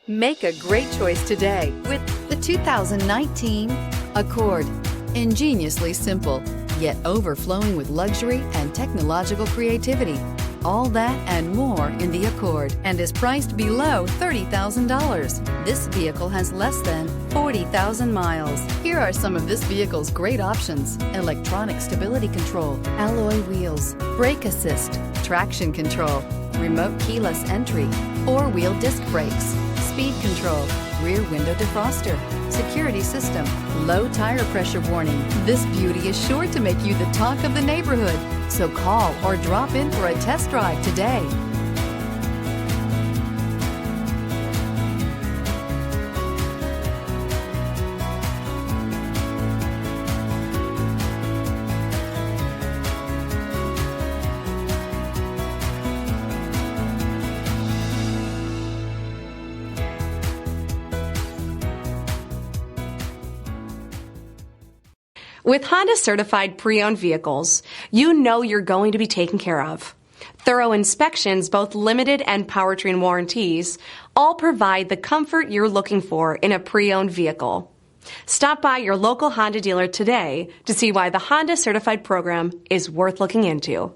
Make a great choice today with the 2019 Accord. Ingeniously simple, yet overflowing with luxury and technological creativity. All that and more in the Accord, and is priced below $30,000. This vehicle has less than 40,000 miles. Here are some of this vehicle's great options: electronic stability control, alloy wheels, brake assist, traction control, remote keyless entry, four-wheel disc brakes, speed control, rear window defroster, security system, low tire pressure warning. This beauty is sure to make you the talk of the neighborhood. So call or drop in for a test drive today. With Honda certified pre-owned vehicles, you know you're going to be taken care of. Thorough inspections, both limited and powertrain warranties, all provide the comfort you're looking for in a pre-owned vehicle. Stop by your local Honda dealer today to see why the Honda certified program is worth looking into.